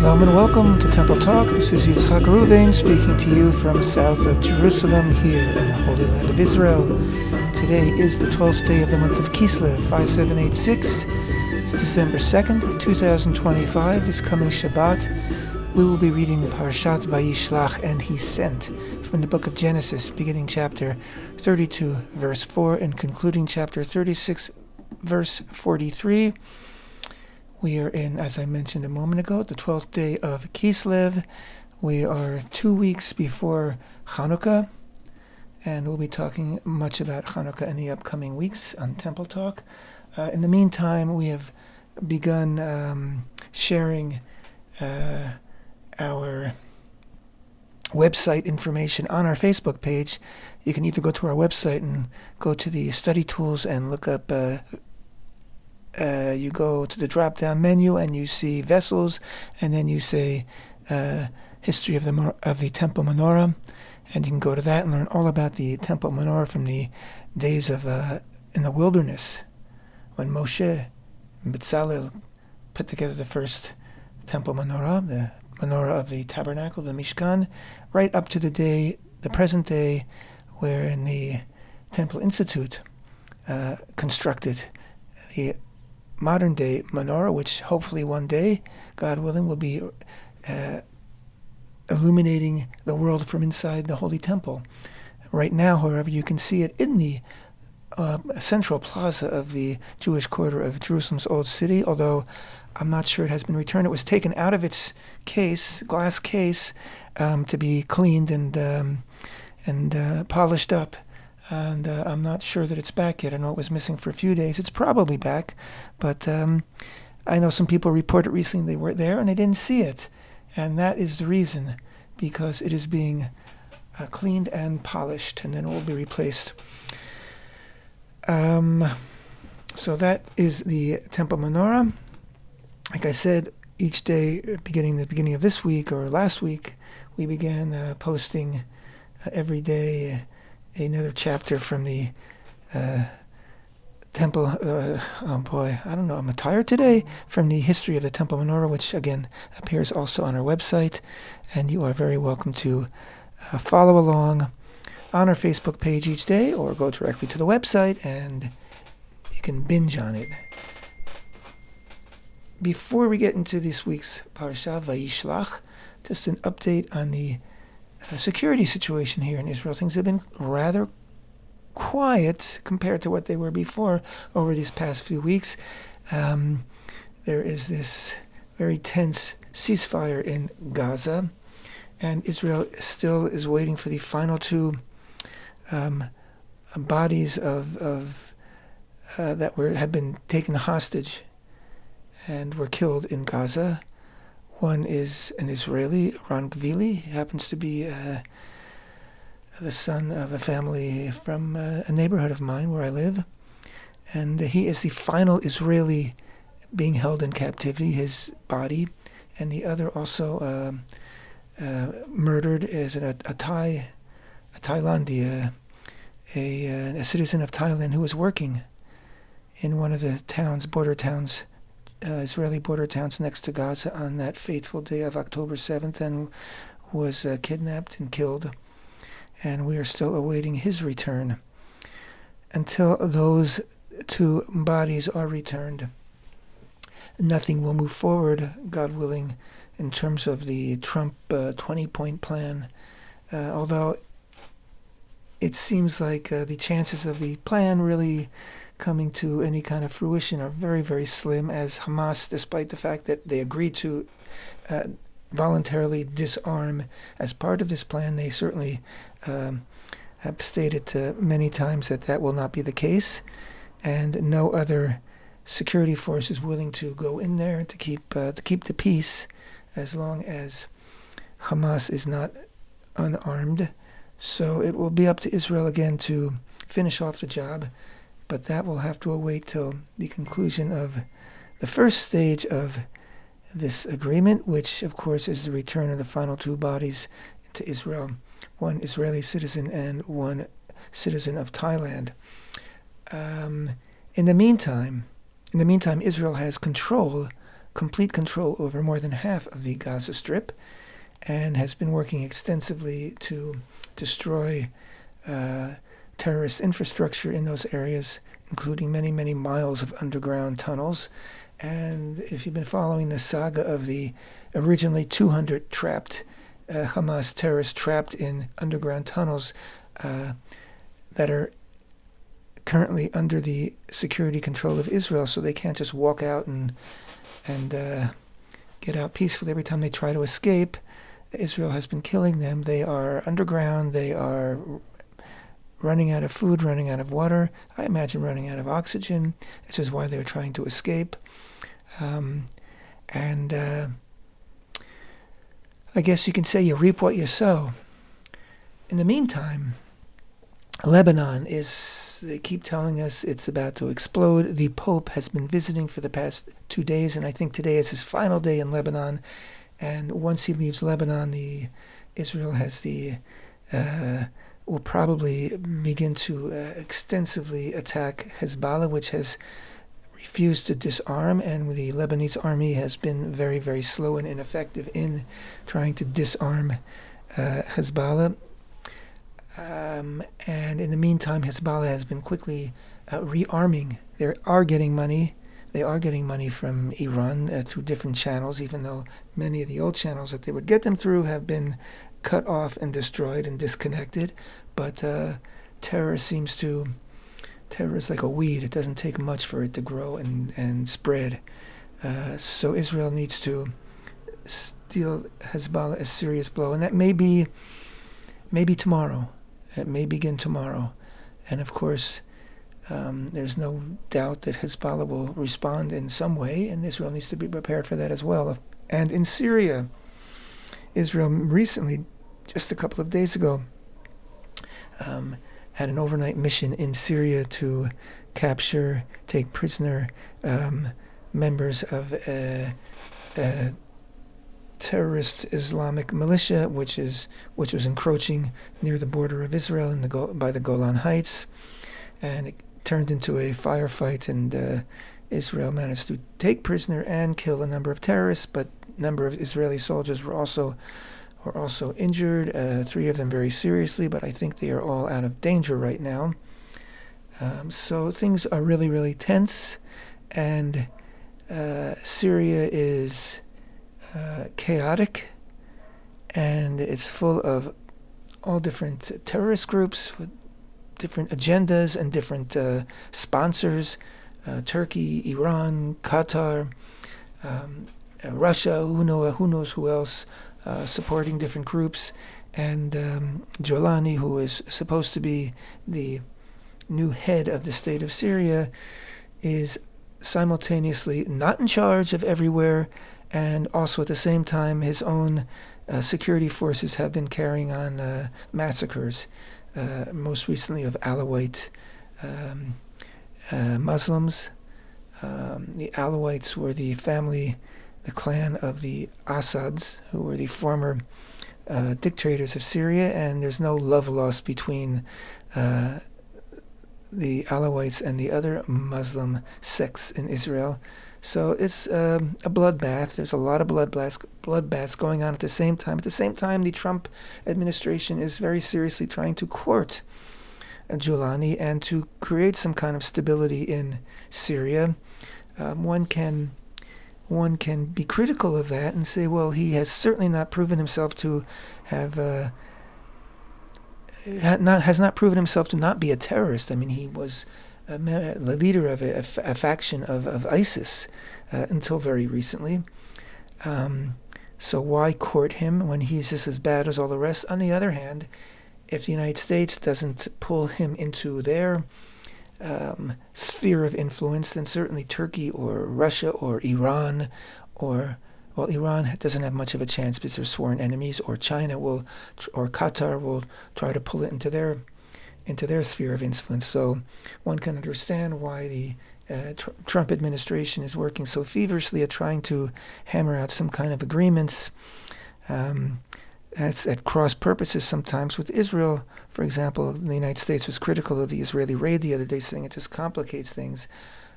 Shalom and welcome to Temple Talk. This is Yitzhak Ruvain speaking to you from south of Jerusalem here in the Holy Land of Israel. Today is the 12th day of the month of Kislev, 5786. It's December 2nd, 2025. This coming Shabbat, we will be reading Parashat Vayishlach, and He sent, from the book of Genesis, beginning chapter 32, verse 4, and concluding chapter 36, verse 43. We are in, as I mentioned a moment ago, the 12th day of Kislev. We are 2 weeks before Hanukkah, and we'll be talking much about Hanukkah in the upcoming weeks on Temple Talk. In the meantime, we have begun sharing our website information on our Facebook page. You can either go to our website and go to the study tools and look up you go to the drop-down menu and you see vessels, and then you say history of the temple menorah, and you can go to that and learn all about the temple menorah from the days of in the wilderness when Moshe and Bezalel put together the first temple menorah, the menorah of the tabernacle, the Mishkan, right up to the present day, where in the Temple Institute constructed the modern day menorah, which hopefully one day, God willing, will be illuminating the world from inside the Holy Temple. Right now, however, you can see it in the central plaza of the Jewish quarter of Jerusalem's Old City, although I'm not sure it has been returned. It was taken out of its glass case, to be cleaned and polished up. And I'm not sure that it's back yet. I know it was missing for a few days. It's probably back, but I know some people reported recently they were there and they didn't see it. And that is the reason, because it is being cleaned and polished, and then it will be replaced. So that is the Temple Menorah. Like I said, each day, the beginning of this week or last week, we began posting every day another chapter from the temple. Oh boy, I don't know. I'm tired today. From the history of the Temple Menorah, which again appears also on our website, and you are very welcome to follow along on our Facebook page each day, or go directly to the website and you can binge on it. Before we get into this week's Parashat Vayishlach, just an update on the security situation here in Israel. Things have been rather quiet compared to what they were before over these past few weeks. There is this very tense ceasefire in Gaza, and Israel still is waiting for the final two bodies of that had been taken hostage and were killed in Gaza. One is an Israeli, Ron Gvili. He happens to be the son of a family from a neighborhood of mine where I live. And he is the final Israeli being held in captivity, his body. And the other also murdered is a Thailandi, a citizen of Thailand who was working in one of the border towns, Israeli border towns next to Gaza on that fateful day of October 7th, and was kidnapped and killed. And we are still awaiting his return. Until those two bodies are returned, nothing will move forward, God willing, in terms of the Trump 20-point plan. Although it seems like the chances of the plan really coming to any kind of fruition are very, very slim, as Hamas, despite the fact that they agreed to voluntarily disarm as part of this plan, they certainly have stated many times that will not be the case, and no other security force is willing to go in there to keep the peace as long as Hamas is not unarmed. So it will be up to Israel again to finish off the job, but that will have to await till the conclusion of the first stage of this agreement, which of course is the return of the final two bodies to Israel, one Israeli citizen and one citizen of Thailand. In the meantime, Israel has control complete control over more than half of the Gaza Strip and has been working extensively to destroy terrorist infrastructure in those areas, including many, many miles of underground tunnels. And if you've been following the saga of the originally 200 trapped Hamas terrorists trapped in underground tunnels that are currently under the security control of Israel, so they can't just walk out and get out peacefully every time they try to escape. Israel has been killing them. They are underground. They are running out of food, running out of water. I imagine running out of oxygen. This is why they're trying to escape. I guess you can say you reap what you sow. In the meantime, Lebanon they keep telling us it's about to explode. The Pope has been visiting for the past 2 days, and I think today is his final day in Lebanon. And once he leaves Lebanon, Israel will probably begin to extensively attack Hezbollah, which has refused to disarm, and the Lebanese army has been very, very slow and ineffective in trying to disarm Hezbollah. And in the meantime, Hezbollah has been quickly rearming. They are getting money. They are getting money from Iran through different channels, even though many of the old channels that they would get them through have been cut off and destroyed and disconnected. But terror is like a weed. It doesn't take much for it to grow and spread. So Israel needs to deal Hezbollah a serious blow, and that may be tomorrow. It may begin tomorrow. And of course, there's no doubt that Hezbollah will respond in some way, and Israel needs to be prepared for that as well. And in Syria, Israel recently, just a couple of days ago, had an overnight mission in Syria to take prisoner members of a terrorist Islamic militia, which was encroaching near the border of Israel by the Golan Heights, and it turned into a firefight. And Israel managed to take prisoner and kill a number of terrorists, but a number of Israeli soldiers were also injured. 3 of them very seriously, but I think they are all out of danger right now. So things are really, really tense, and Syria is chaotic, and it's full of all different terrorist groups with different agendas and different sponsors. Turkey, Iran, Qatar, Russia, who knows who else, supporting different groups. And Jolani, who is supposed to be the new head of the state of Syria, is simultaneously not in charge of everywhere, and also at the same time his own security forces have been carrying on massacres, most recently of Alawite Muslims. The Alawites were the clan of the Assads, who were the former dictators of Syria, and there's no love lost between the Alawites and the other Muslim sects in Israel. So it's a bloodbath. There's a lot of bloodbaths going on at the same time. At the same time, the Trump administration is very seriously trying to court Jolani and to create some kind of stability in Syria. One can be critical of that and say, well, he has certainly not proven himself to has not proven himself to not be a terrorist. I mean, he was the leader of a faction of ISIS until very recently. So why court him when he's just as bad as all the rest? On the other hand, if the United States doesn't pull him into their sphere of influence, then certainly Turkey or Russia or Iran Iran doesn't have much of a chance because they're sworn enemies, or China or Qatar will try to pull it into their sphere of influence. So one can understand why the Trump administration is working so feverishly at trying to hammer out some kind of agreements. It's at cross purposes sometimes with Israel. For example, the United States was critical of the Israeli raid the other day, saying it just complicates things.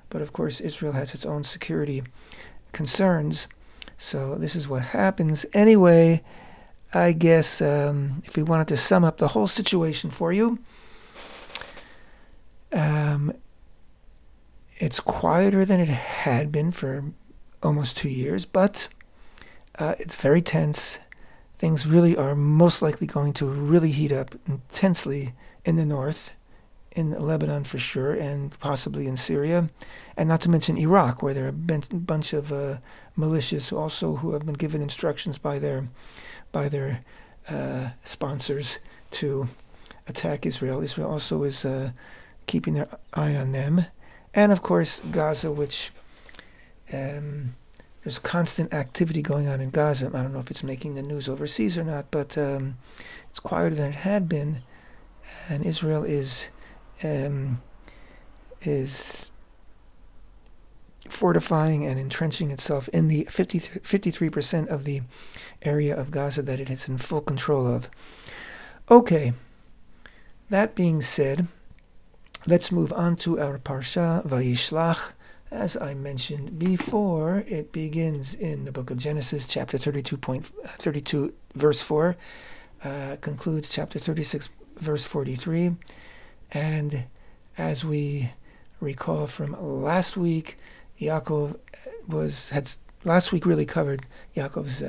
But of course, Israel has its own security concerns. So this is what happens. Anyway, I guess if we wanted to sum up the whole situation for you, it's quieter than it had been for almost 2 years, but it's very tense. Things really are most likely going to really heat up intensely in the north, in Lebanon for sure, and possibly in Syria, and not to mention Iraq, where there are a bunch of militias also who have been given instructions by their sponsors to attack Israel. Israel also is keeping their eye on them. And of course, Gaza, which there's constant activity going on in Gaza. I don't know if it's making the news overseas or not, but it's quieter than it had been. And Israel is fortifying and entrenching itself in the 53% of the area of Gaza that it is in full control of. Okay, that being said, let's move on to our Parsha, Vayishlach. As I mentioned before, it begins in the book of Genesis, chapter 32, verse 4, concludes chapter 36, verse 43. And as we recall from last week, Yaakov last week really covered Yaakov's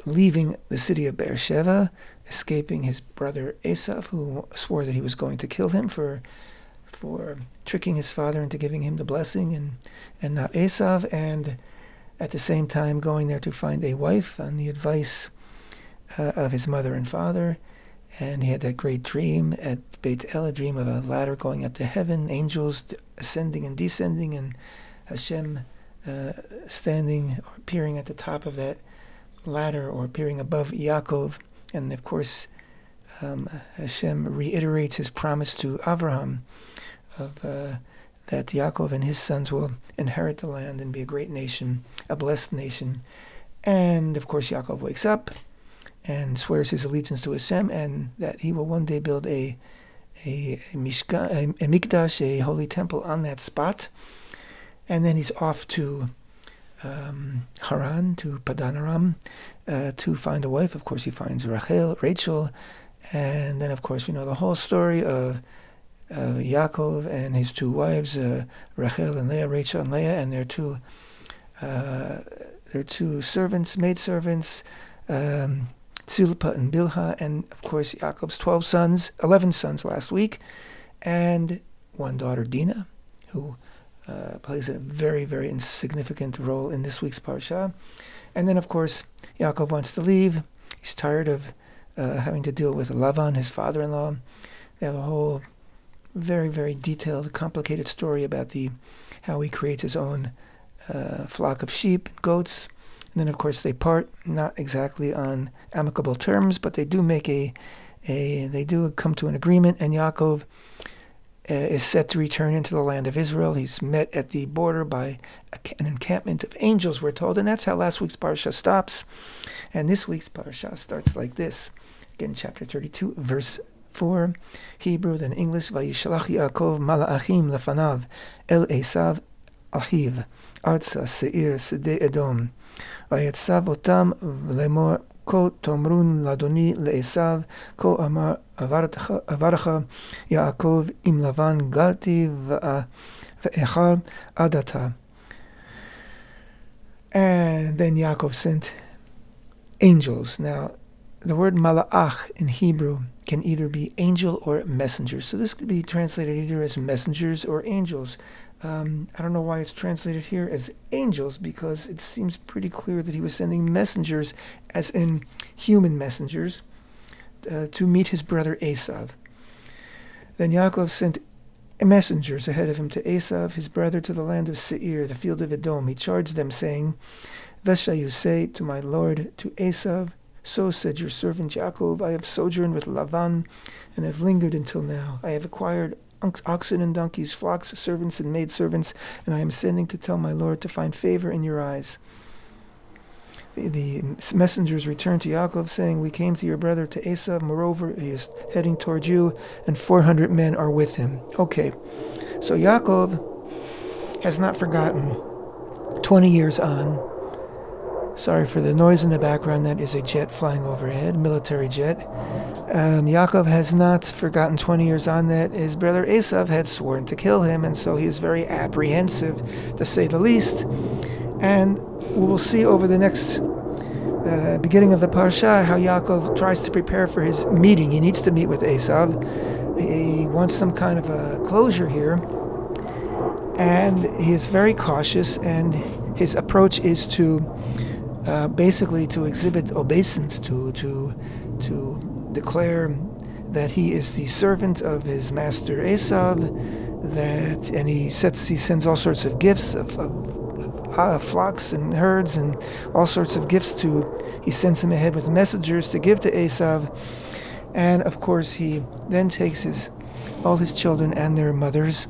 leaving the city of Beersheba, escaping his brother Esau, who swore that he was going to kill him for tricking his father into giving him the blessing and not Esau, and at the same time going there to find a wife on the advice of his mother and father. And he had that great dream at Beit El, a dream of a ladder going up to heaven, angels ascending and descending, and Hashem standing or appearing at the top of that ladder or appearing above Yaakov. And of course, Hashem reiterates his promise to Avraham of that Yaakov and his sons will inherit the land and be a great nation, a blessed nation. And of course, Yaakov wakes up and swears his allegiance to Hashem, and that he will one day build a mikdash, a holy temple on that spot. And then he's off to Haran, to Padan Aram, to find a wife. Of course, he finds Rachel, and then of course we know the whole story of Yaakov and his two wives, Rachel and Leah, Rachel and Leah, and their two servants, maidservants, Tzilpa and Bilhah, and of course Yaakov's 11 sons last week, and one daughter, Dinah, who plays a very, very insignificant role in this week's Parsha. And then of course Yaakov wants to leave. He's tired of having to deal with Lavan, his father-in-law. They have a whole very, very detailed, complicated story about how he creates his own flock of sheep and goats. And then, of course, they part, not exactly on amicable terms, but they do make they do come to an agreement, and Yaakov is set to return into the land of Israel. He's met at the border by an encampment of angels, we're told, and that's how last week's Parsha stops. And this week's Parsha starts like this. Again, chapter 32, verse 4, Hebrew, then English. Vayishlach Yaakov malachim lefanav el Esau ahiv arza seir sede Edom. ויצב אותם לאמור כה תאמרון לאדוני לעשו כה אמר אברך יעקב עם לבן גרתי ואיכל עד עתה. And then Yaakov sent angels. Now, the word mala'ach in Hebrew can either be angel or messenger. So this could be translated either as messengers or angels. I don't know why it's translated here as angels, because it seems pretty clear that he was sending messengers, as in human messengers, to meet his brother Esau. Then Yaakov sent messengers ahead of him to Esau, his brother, to the land of Seir, the field of Edom. He charged them, saying, Thus shall you say to my lord, to Esau, So said your servant Yaakov, I have sojourned with Lavan, and have lingered until now. I have acquired oxen and donkeys, flocks, servants and maidservants, and I am sending to tell my lord to find favor in your eyes. The messengers returned to Yaakov, saying, We came to your brother, to Esau. Moreover, he is heading towards you, and 400 men are with him. Okay, so Yaakov has not forgotten 20 years on. Sorry for the noise in the background. That is a jet flying overhead, military jet. Yaakov has not forgotten 20 years on that his brother Esau had sworn to kill him, and so he is very apprehensive, to say the least. And we will see over the next beginning of the parsha how Yaakov tries to prepare for his meeting. He needs to meet with Esau. He wants some kind of a closure here, and he is very cautious, and his approach is to basically to exhibit obeisance, to declare that he is the servant of his master Esau, and he sends all sorts of gifts of flocks and herds and all sorts of gifts he sends him ahead with messengers to give to Esau. And of course he then takes all his children and their mothers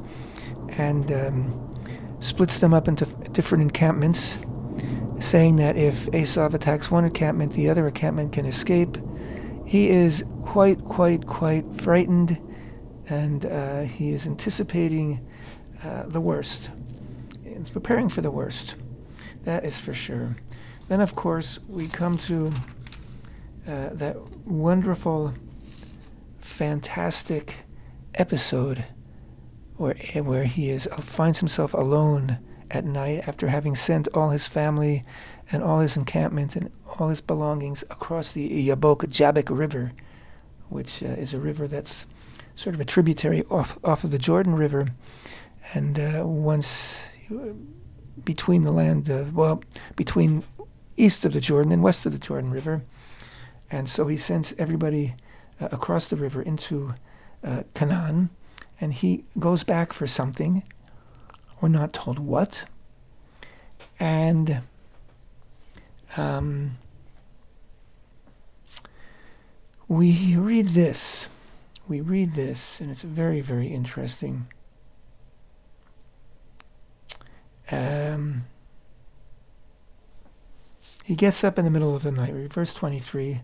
and splits them up into different encampments, saying that if Esau attacks one encampment, the other encampment can escape. He is quite frightened, and he is anticipating the worst. He's preparing for the worst. That is for sure. Then, of course, we come to that wonderful, fantastic episode where he finds himself alone at night after having sent all his family and all his encampment and all his belongings across the Jabbok River, which is a river that's sort of a tributary off of the Jordan River, and once between the land, between east of the Jordan and west of the Jordan River. And so he sends everybody across the river into Canaan, and he goes back for something. We're not told what. And we read this, and it's very, very interesting. He gets up in the middle of the night, verse 23,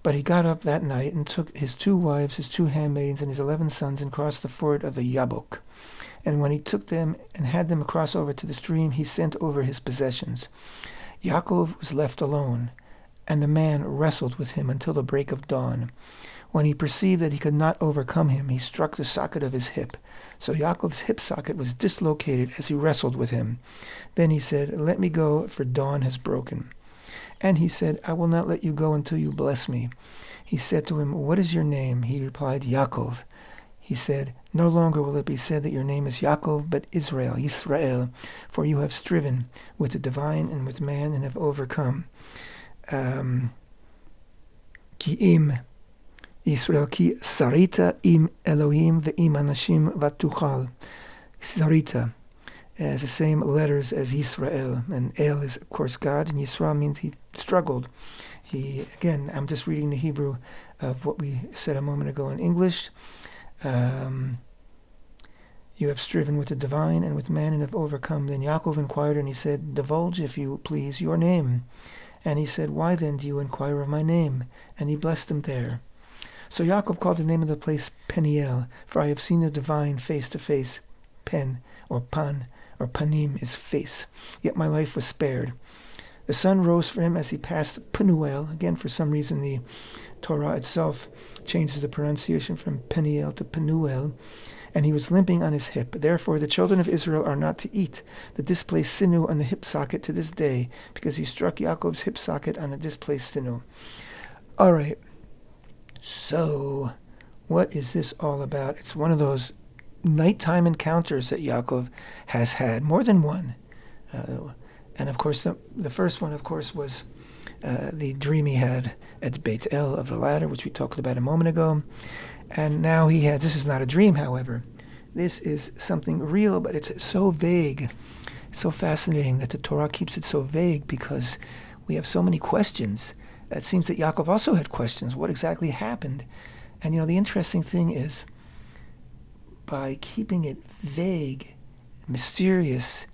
but he got up that night and took his 2 wives, his 2 handmaidens, and his 11 sons and crossed the ford of the Jabbok. And when he took them and had them cross over to the stream, he sent over his possessions. Yaakov was left alone, and the man wrestled with him until the break of dawn. When he perceived that he could not overcome him, he struck the socket of his hip. So Yaakov's hip socket was dislocated as he wrestled with him. Then he said, "Let me go, for dawn has broken." And he said, "I will not let you go until you bless me." He said to him, "What is your name?" He replied, "Yaakov." He said, "No longer will it be said that your name is Yaakov, but Israel, for you have striven with the divine and with man and have overcome. Ki im Israel ki sarita im Elohim ve'im anashim vatuchal." Sarita has the same letters as Israel, and El is of course God, and Yisrael means he struggled. Again, I'm just reading the Hebrew of what we said a moment ago in English. You have striven with the divine and with man and have overcome. Then Yaakov inquired, and he said, "Divulge, if you please, your name." And he said, "Why then do you inquire of my name?" And he blessed him there. So Yaakov called the name of the place Peniel, for I have seen the divine face to face. Pen, or pan, or panim is face. Yet my life was spared. The sun rose for him as he passed Penuel. Again, for some reason, the Torah itself changes the pronunciation from Peniel to Penuel. And he was limping on his hip. Therefore the children of Israel are not to eat the displaced sinew on the hip socket to this day, because he struck Yaakov's hip socket on the displaced sinew. All right. So, what is this all about? It's one of those nighttime encounters that Yaakov has had, more than one. And of course, the first one, of course, was the dream he had at Beit El of the ladder, which we talked about a moment ago. And now this is not a dream, however. This is something real, but it's so vague. It's so fascinating that the Torah keeps it so vague, because we have so many questions. It seems that Yaakov also had questions. What exactly happened? And the interesting thing is, by keeping it vague, mysterious,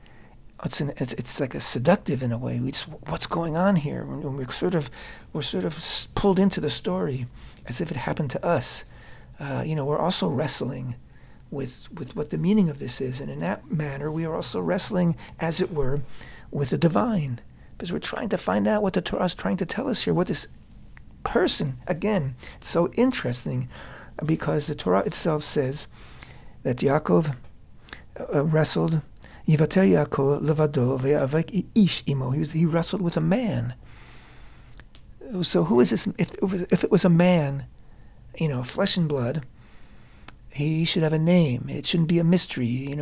it's like a seductive in a way. What's going on here? We're sort of pulled into the story as if it happened to us. We're also wrestling with what the meaning of this is. And in that manner, we are also wrestling, as it were, with the divine, because we're trying to find out what the Torah is trying to tell us here, what this person, again, it's so interesting, because the Torah itself says that Yaakov wrestled, Yivater Yaakov levado ve'avek ish imo. He wrestled with a man. So who is this? If it was a man, flesh and blood, he should have a name. It shouldn't be a mystery,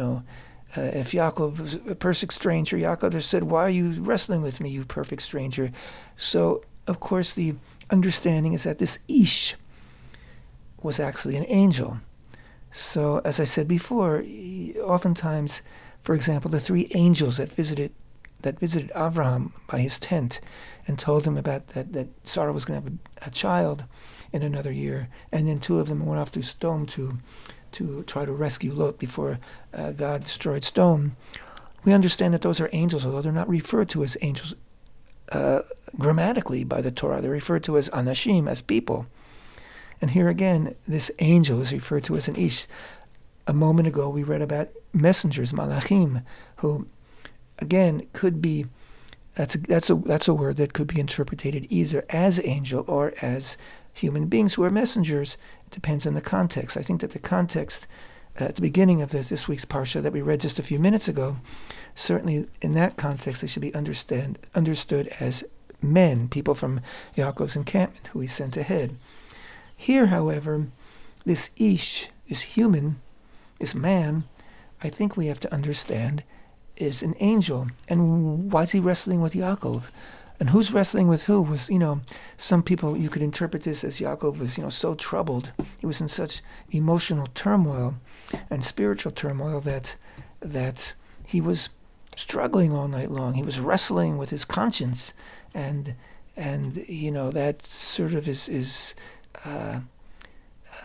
If Yaakov was a perfect stranger, Yaakov just said, "Why are you wrestling with me, you perfect stranger?" So, of course, the understanding is that this Ish was actually an angel. So, as I said before, oftentimes, for example, the three angels that visited Abraham by his tent and told him about that Sarah was going to have a child in another year, and then two of them went off to Sodom to try to rescue Lot before God destroyed Sodom. We understand that those are angels, although they're not referred to as angels grammatically by the Torah. They're referred to as anashim, as people. And here again, this angel is referred to as an ish. A moment ago, we read about messengers, malachim, who, again, could be. That's a word that could be interpreted either as angel or as human beings who are messengers. It depends on the context. I think that the context at the beginning of this week's parsha that we read just a few minutes ago, certainly in that context, they should be understood as men, people from Yaakov's encampment who he sent ahead. Here, however, this ish, this human, this man, I think we have to understand is an angel. And why is he wrestling with Yaakov? And who's wrestling with who? Was, some people, you could interpret this as Yaakov was, so troubled. He was in such emotional turmoil and spiritual turmoil that he was struggling all night long. He was wrestling with his conscience. And that sort of is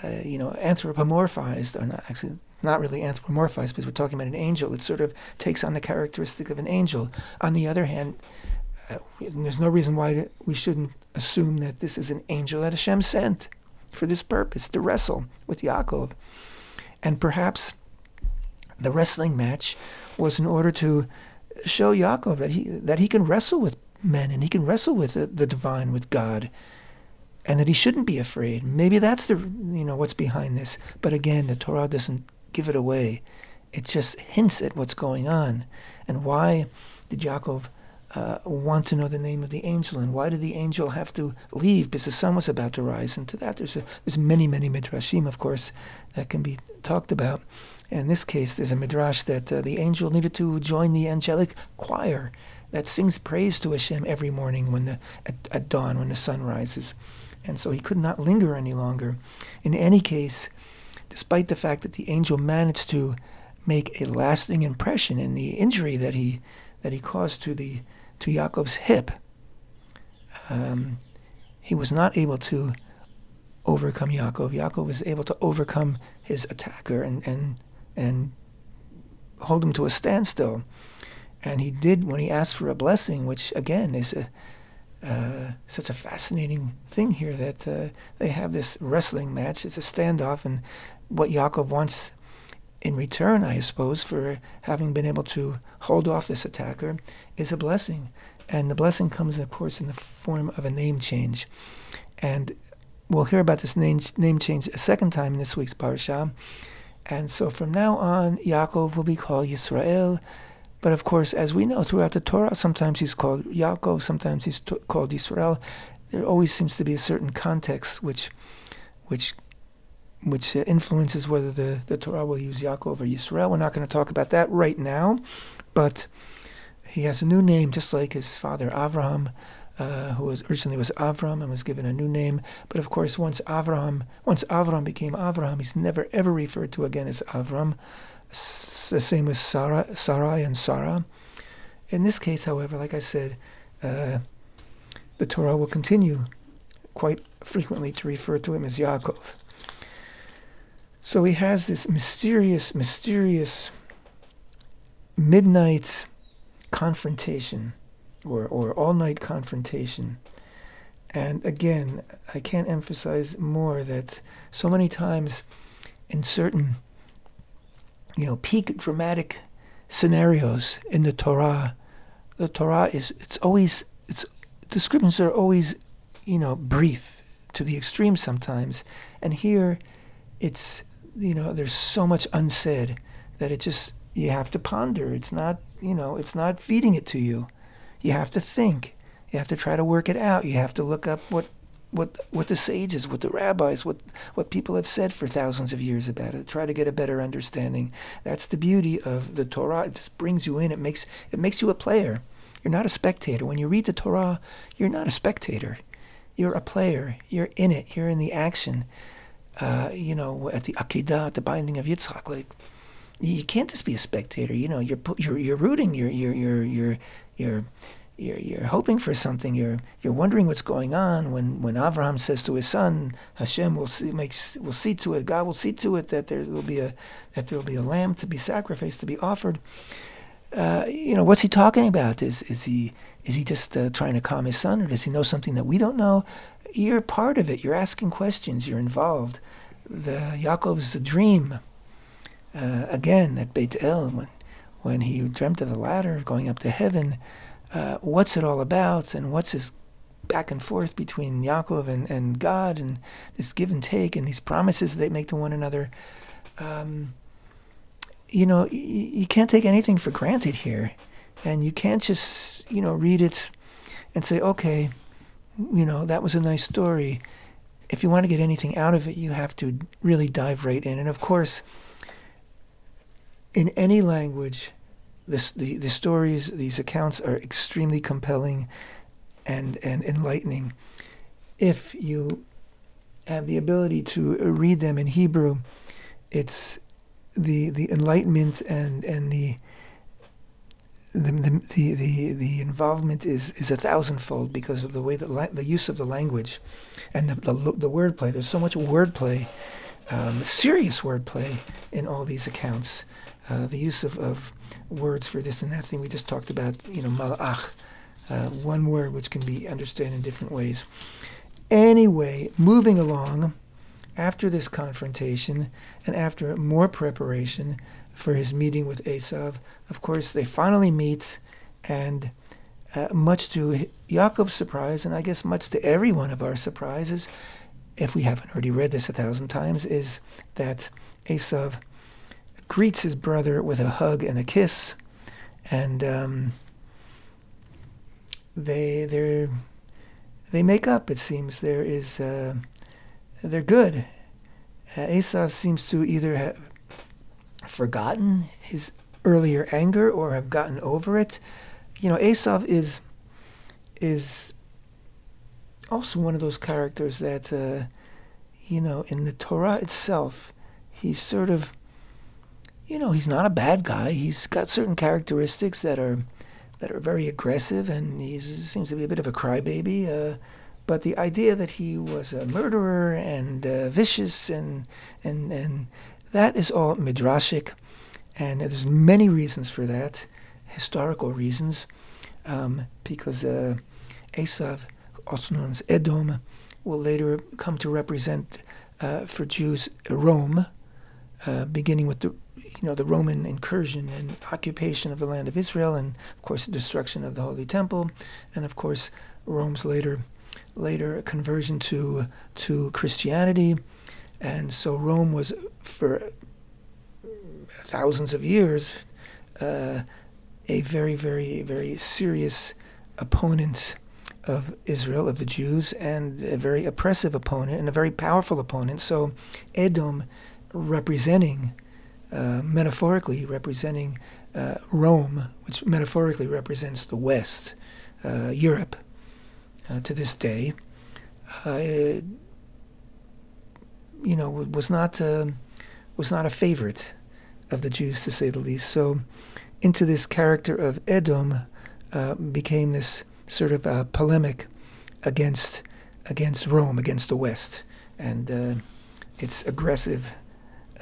anthropomorphized, or not, actually, not really anthropomorphized, because we're talking about an angel. It sort of takes on the characteristic of an angel. On the other hand, there's no reason why we shouldn't assume that this is an angel that Hashem sent for this purpose, to wrestle with Yaakov. And perhaps the wrestling match was in order to show Yaakov that he can wrestle with men, and he can wrestle with the divine, with God, and that he shouldn't be afraid. Maybe that's what's behind this. But again, the Torah doesn't give it away. It just hints at what's going on. And why did Yaakov want to know the name of the angel, and why did the angel have to leave? Because the sun was about to rise. And to that, there's many midrashim, of course, that can be talked about. In this case, there's a midrash that the angel needed to join the angelic choir that sings praise to Hashem every morning at dawn, when the sun rises. And so he could not linger any longer. In any case, despite the fact that the angel managed to make a lasting impression in the injury that he caused to Yaakov's hip, he was not able to overcome Yaakov. Yaakov was able to overcome his attacker and hold him to a standstill. And he did when he asked for a blessing, which again is such a fascinating thing here, that they have this wrestling match. It's a standoff, and what Yaakov wants in return, I suppose, for having been able to hold off this attacker, is a blessing. And the blessing comes, of course, in the form of a name change. And we'll hear about this name change a second time in this week's parsha. And so from now on, Yaakov will be called Yisrael. But of course, as we know throughout the Torah, sometimes he's called Yaakov, sometimes he's called Yisrael. There always seems to be a certain context which influences whether the Torah will use Yaakov or Yisrael. We're not going to talk about that right now, but he has a new name, just like his father Avraham, who originally was Avram and was given a new name. But of course, once Avram became Avraham, he's never ever referred to again as Avram. The same with Sarai and Sarah. In this case, however, like I said, the Torah will continue quite frequently to refer to him as Yaakov. So he has this mysterious midnight confrontation, or all-night confrontation. And again, I can't emphasize more that so many times in certain peak dramatic scenarios in the Torah. The Torah the scriptures are always, brief to the extreme sometimes. And here it's, there's so much unsaid that you have to ponder. It's not feeding it to you. You have to think. You have to try to work it out. You have to look up what the sages, what the rabbis, what people have said for thousands of years about it. Try to get a better understanding. That's the beauty of the Torah. It just brings you in. It makes you a player. You're not a spectator. When you read the Torah, you're not a spectator. You're a player. You're in it. You're in the action. At the Akedah, at the binding of Yitzchak, like you can't just be a spectator. You're rooting. You're hoping for something. You're wondering what's going on. When Avraham says to his son, Hashem will see to it. God will see to it that there will be a lamb to be sacrificed, to be offered. What's he talking about? Is he just trying to calm his son, or does he know something that we don't know? You're part of it. You're asking questions. You're involved. Yaakov's dream, again at Beit El, when he dreamt of the ladder going up to heaven. What's it all about, and what's his back and forth between Yaakov and God, and this give and take, and these promises they make to one another. You can't take anything for granted here, and you can't just read it and say, okay, that was a nice story. If you want to get anything out of it, you have to really dive right in. And of course, in any language, the stories, these accounts are extremely compelling and enlightening. If you have the ability to read them in Hebrew, it's the enlightenment and the involvement is 1,000-fold because of the way that the use of the language and the wordplay. There's so much wordplay, serious wordplay in all these accounts. The use of words for this and that thing we just talked about. Malach, one word which can be understood in different ways. Anyway, moving along. After this confrontation and after more preparation for his meeting with Esau, of course, they finally meet, and much to Yaakov's surprise, and I guess much to every one of our surprises, if we haven't already read this 1,000 times, is that Esau greets his brother with a hug and a kiss, and they make up. It seems they're good. Esau seems to either have forgotten his earlier anger or have gotten over it. Esau is also one of those characters that, in the Torah itself, he's sort of, he's not a bad guy. He's got certain characteristics that are very aggressive, and he seems to be a bit of a crybaby. But the idea that he was a murderer and vicious and that is all midrashic, and there's many reasons for that, historical reasons, because Esau, also known as Edom, will later come to represent for Jews Rome, beginning with the Roman incursion and occupation of the land of Israel, and of course the destruction of the Holy Temple, and of course Rome's later conversion to Christianity. And so Rome was for thousands of years a very, very, very serious opponent of Israel, of the Jews, and a very oppressive opponent and a very powerful opponent. So Edom metaphorically representing Rome, which metaphorically represents the West, Europe, to this day, was not a favorite of the Jews, to say the least. So, into this character of Edom became this sort of polemic against Rome, against the West, and its aggressive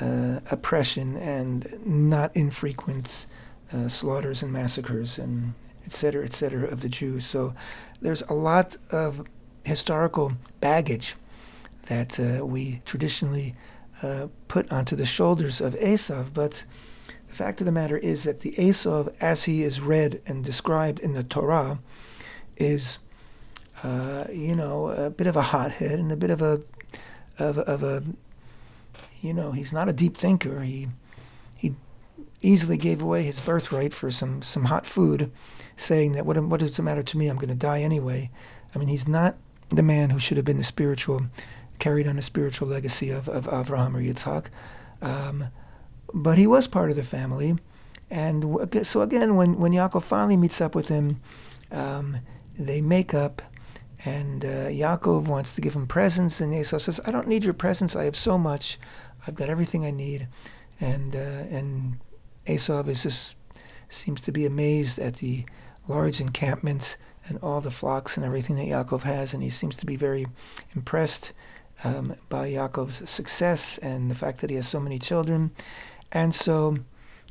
oppression and not infrequent slaughters and massacres and et cetera, of the Jews. So there's a lot of historical baggage that we traditionally put onto the shoulders of Esau, but the fact of the matter is that the Esau, as he is read and described in the Torah, is, a bit of a hothead and a bit of a he's not a deep thinker. He easily gave away his birthright for some hot food, saying that what does it matter to me? I'm going to die anyway. I mean, he's not the man who should have been carried on the spiritual legacy of Avraham or Yitzhak. But he was part of the family. And so again, when Yaakov finally meets up with him, they make up, and Yaakov wants to give him presents, and Esau says, I don't need your presents, I have so much, I've got everything I need. And Esau seems to be amazed at the large encampments and all the flocks and everything that Yaakov has, and he seems to be very impressed by Yaakov's success and the fact that he has so many children. And so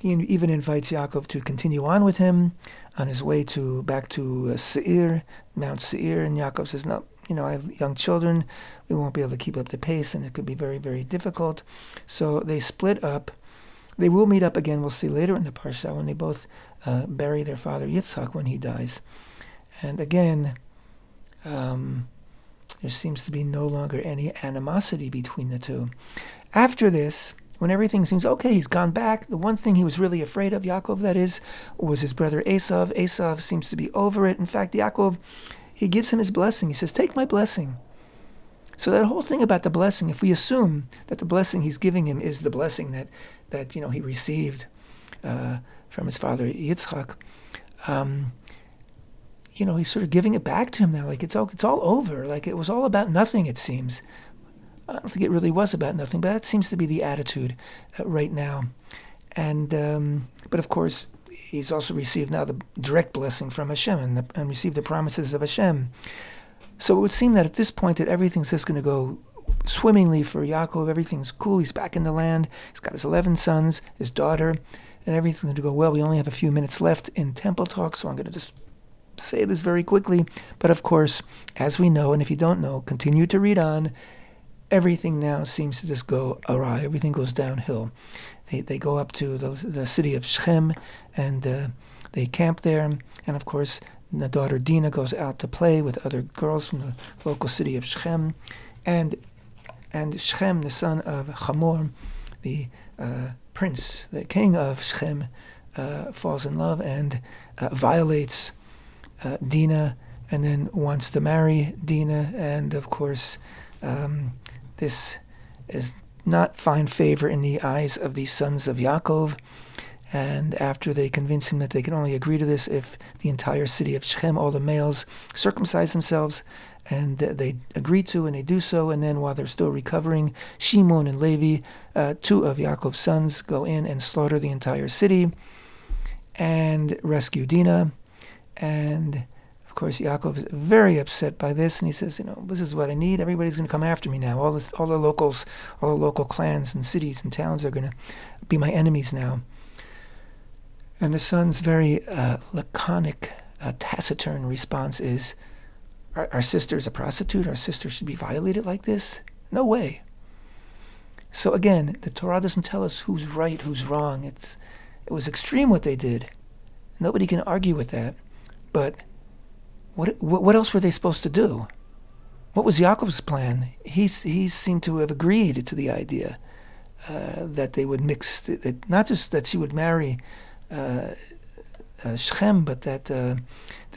he even invites Yaakov to continue on with him on his way back to Seir, Mount Seir, and Yaakov says, no, I have young children, we won't be able to keep up the pace, and it could be very, very difficult. So they split up. They will meet up again, we'll see later in the Parsha, when they both bury their father Yitzhak when he dies. And again, there seems to be no longer any animosity between the two. After this, when everything seems okay, he's gone back. The one thing he was really afraid of, Yaakov, that is, was his brother Esau. Esau seems to be over it. In fact, Yaakov, he gives him his blessing. He says, take my blessing. So that whole thing about the blessing, if we assume that the blessing he's giving him is the blessing that he received from his father Yitzchak, he's sort of giving it back to him now, like it's all over, like it was all about nothing, it seems. I don't think it really was about nothing, but that seems to be the attitude right now. And but of course, he's also received now the direct blessing from Hashem and received the promises of Hashem. So it would seem that at this point that everything's just going to go swimmingly for Yaakov. Everything's cool. He's back in the land. He's got his 11 sons, his daughter, and everything's going to go well. We only have a few minutes left in Temple Talk, so I'm going to just say this very quickly. But of course, as we know, and if you don't know, continue to read on, everything now seems to just go awry. Everything goes downhill. They go up to the city of Shechem, and they camp there. And of course, the daughter Dinah goes out to play with other girls from the local city of Shechem. And Shechem, the son of Hamor, the prince, the king of Shechem, falls in love and violates Dinah, and then wants to marry Dinah. And of course, this is not find favor in the eyes of the sons of Yaakov. And after they convince him that they can only agree to this if the entire city of Shechem, all the males, circumcise themselves, and they agree to, and they do so. And then while they're still recovering, Shimon and Levi, two of Yaakov's sons, go in and slaughter the entire city and rescue Dinah. And of course, Yaakov is very upset by this, and he says, this is what I need. Everybody's going to come after me now. All the local clans and cities and towns are going to be my enemies now. And the son's very laconic, taciturn response is, our sister is a prostitute? Our sister should be violated like this? No way. So again, the Torah doesn't tell us who's right, who's wrong. It was extreme what they did. Nobody can argue with that. But what else were they supposed to do? What was Yaakov's plan? He seemed to have agreed to the idea that they would mix, not just that she would marry Shechem, but that the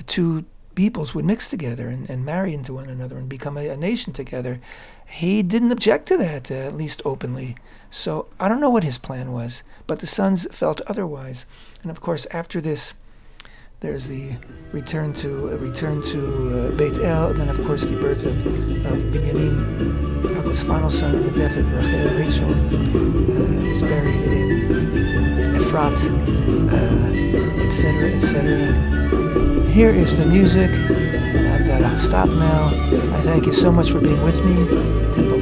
two peoples would mix together and marry into one another and become a nation together. He didn't object to that, at least openly. So I don't know what his plan was, but the sons felt otherwise. And of course, after this, there's the return to Beit El, and then of course the birth of Binyamin, Yaakov's final son, and the death of Rachel, was buried in Efrat, etc., etc. Here is the music, and I've got to stop now. I thank you so much for being with me.